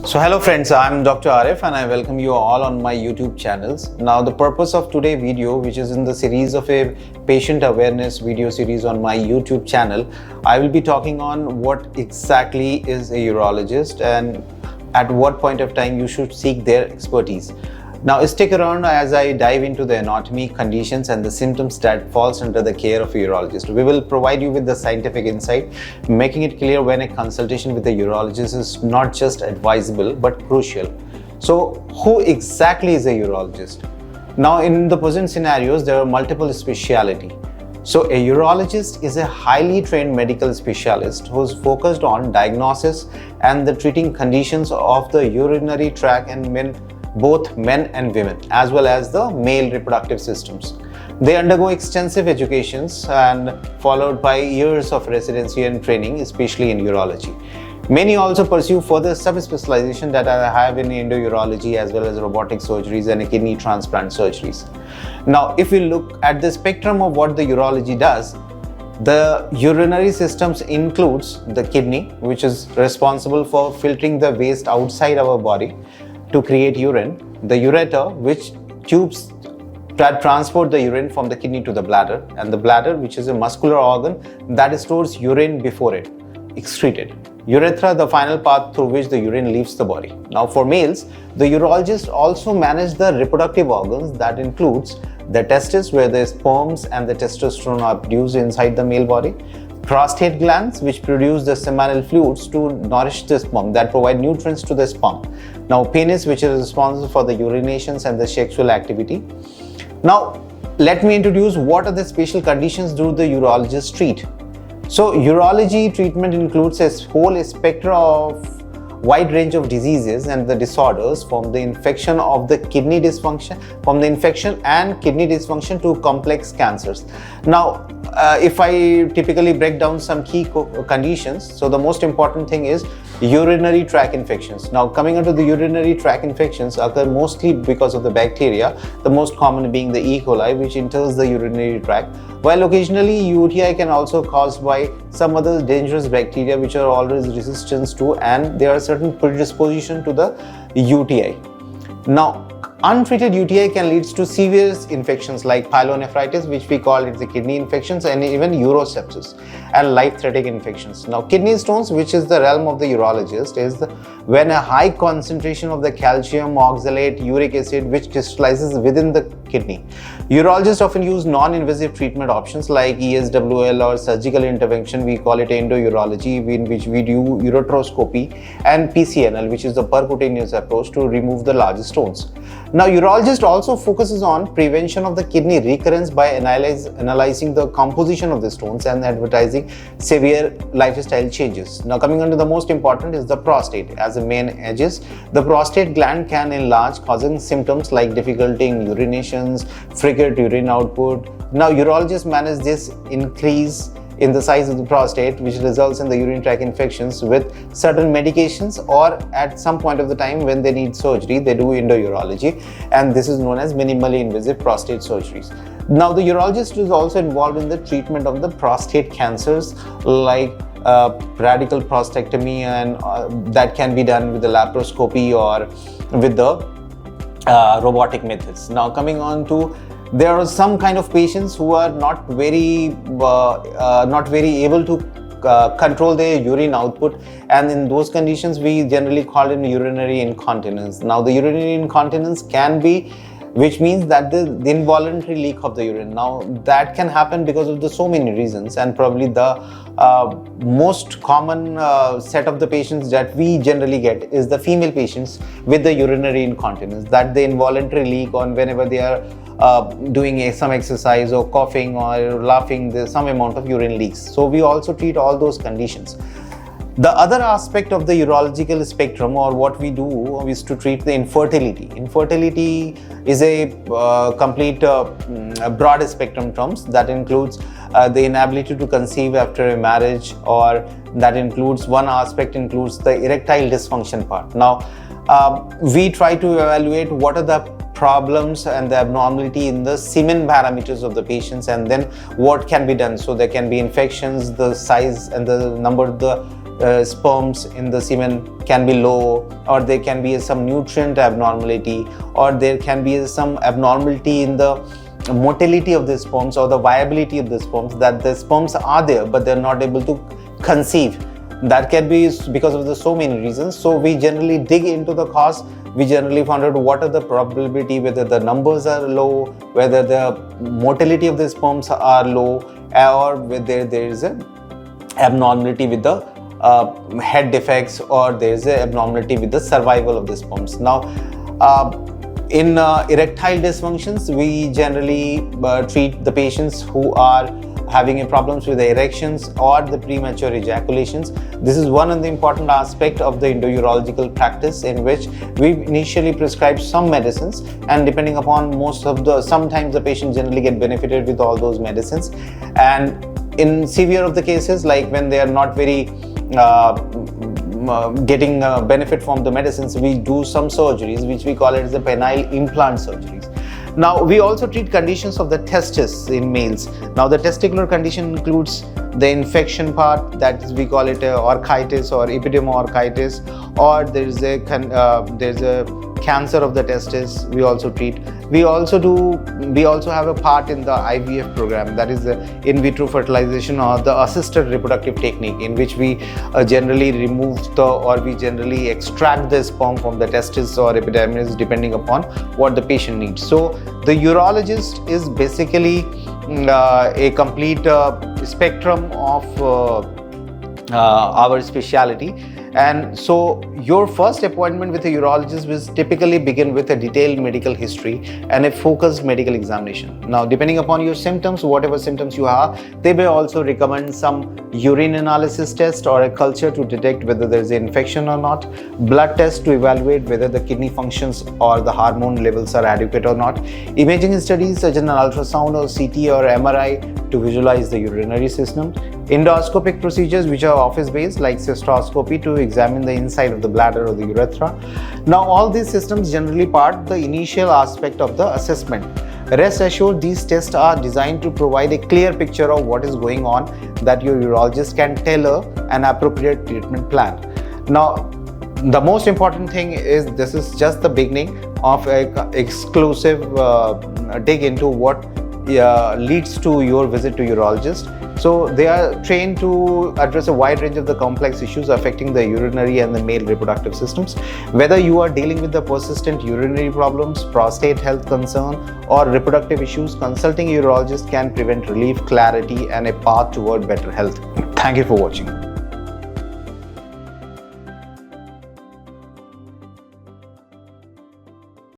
So hello friends, I'm Dr. Arif and I welcome you all on my YouTube channels. Now the purpose of today's video, which is in the series of a patient awareness video series on my YouTube channel, I will be talking on what exactly is a urologist and at what point of time you should seek their expertise. Now stick around as I dive into the anatomy, conditions and the symptoms that falls under the care of a urologist. We will provide you with the scientific insight, making it clear when a consultation with a urologist is not just advisable but crucial. So who exactly is a urologist? Now in the present scenarios, there are multiple specialties. So a urologist is a highly trained medical specialist who is focused on diagnosis and the treating conditions of the urinary tract and both men and women, as well as the male reproductive systems. They undergo extensive educations and followed by years of residency and training, especially in urology. Many also pursue further subspecialization that I have in endourology as well as robotic surgeries and kidney transplant surgeries. Now, if we look at the spectrum of what the urology does, the urinary systems includes the kidney, which is responsible for filtering the waste outside our body to create urine, the ureter, which tubes that transport the urine from the kidney to the bladder, and the bladder, which is a muscular organ that stores urine before it excreted. Urethra, the final path through which the urine leaves the body. Now for males, the urologist also manages the reproductive organs that includes the testes, where the sperms and the testosterone are produced inside the male body, prostate glands, which produce the seminal fluids to nourish the sperm that provide nutrients to the sperm. Now penis, which is responsible for the urinations and the sexual activity. Now let me introduce what are the special conditions do the urologist treat. So urology treatment includes a whole spectrum of wide range of diseases and the disorders, from the infection of the kidney dysfunction, to complex cancers. Now if I typically break down some key conditions, so the most important thing is urinary tract infections. Now coming into the urinary tract infections occur mostly because of the bacteria, the most common being the E. coli, which enters the urinary tract, while occasionally UTI can also caused by some other dangerous bacteria which are always resistant to, and there are certain predisposition to the UTI. Now untreated UTI can lead to severe infections like pyelonephritis, which we call it the kidney infections, and even urosepsis and life-threatening infections. Now kidney stones, which is the realm of the urologist, is when a high concentration of the calcium oxalate uric acid which crystallizes within the kidney. Urologists often use non-invasive treatment options like ESWL or surgical intervention. We call it endourology, in which we do ureteroscopy, and PCNL, which is the percutaneous approach to remove the large stones. Now urologist also focuses on prevention of the kidney recurrence by analyzing the composition of the stones and advertising severe lifestyle changes. Now coming on to the most important is the prostate. As the main edges, the prostate gland can enlarge, causing symptoms like difficulty in urinations, frequent urine output. Now urologists manage this increase in the size of the prostate, which results in the urinary tract infections with certain medications, or at some point of the time when they need surgery, they do endourology, and this is known as minimally invasive prostate surgeries. Now the urologist is also involved in the treatment of the prostate cancers like radical prostatectomy, and that can be done with the laparoscopy or with the robotic methods. Now coming on to, there are some kind of patients who are not very able to control their urine output, and in those conditions we generally call it urinary incontinence. Now the urinary incontinence can be, which means that the involuntary leak of the urine. Now that can happen because of so many reasons, and probably the most common set of the patients that we generally get is the female patients with the urinary incontinence, that the involuntary leak on whenever they are doing some exercise or coughing or laughing, there's some amount of urine leaks. So we also treat all those conditions. The other aspect of the urological spectrum, or what we do, is to treat the infertility. Infertility is a complete broad spectrum terms that includes the inability to conceive after a marriage, or that includes, one aspect includes the erectile dysfunction part. Now we try to evaluate what are the problems and the abnormality in the semen parameters of the patients, and then what can be done. So there can be infections, the size and the number of the sperms in the semen can be low, or there can be some nutrient abnormality, or there can be some abnormality in the motility of the sperms or the viability of the sperms, that the sperms are there but they're not able to conceive. That can be because of the so many reasons. So we generally dig into the cause. We generally find out what are the probability, whether the numbers are low, whether the motility of the sperms are low, or whether there is an abnormality with the head defects, or there is an abnormality with the survival of the sperms. Now, in erectile dysfunctions, we generally treat the patients who are having problems with the erections or the premature ejaculations. This is one of the important aspect of the urological practice, in which we initially prescribe some medicines, and depending upon sometimes the patient generally get benefited with all those medicines. And in severe of the cases, like when they are not very getting benefit from the medicines, we do some surgeries, which we call it as the penile implant surgeries. Now, we also treat conditions of the testis in males. Now, the testicular condition includes the infection part, that is, we call it orchitis or epidermoorchitis, or there is a cancer of the testis. We also treat. We also have a part in the IVF program, that is the in vitro fertilization or the assisted reproductive technique, in which we generally we generally extract the sperm from the testis or epidermis, depending upon what the patient needs. So the urologist is basically a complete spectrum of our specialty. And so your first appointment with a urologist will typically begin with a detailed medical history and a focused medical examination. Now, depending upon your symptoms, whatever symptoms you have, they may also recommend some urine analysis test or a culture to detect whether there is an infection or not, blood test to evaluate whether the kidney functions or the hormone levels are adequate or not, imaging studies such as an ultrasound or CT or MRI to visualize the urinary system, endoscopic procedures which are office-based like cystoscopy to examine the inside of the bladder or the urethra. Now, all these systems generally part the initial aspect of the assessment. Rest assured, these tests are designed to provide a clear picture of what is going on, that your urologist can tailor an appropriate treatment plan. Now, the most important thing is this is just the beginning of an exclusive dig into what leads to your visit to urologist. So they are trained to address a wide range of the complex issues affecting the urinary and the male reproductive systems. Whether you are dealing with the persistent urinary problems, prostate health concern, or reproductive issues, consulting a urologist can prevent relief, clarity, and a path toward better health. Thank you for watching.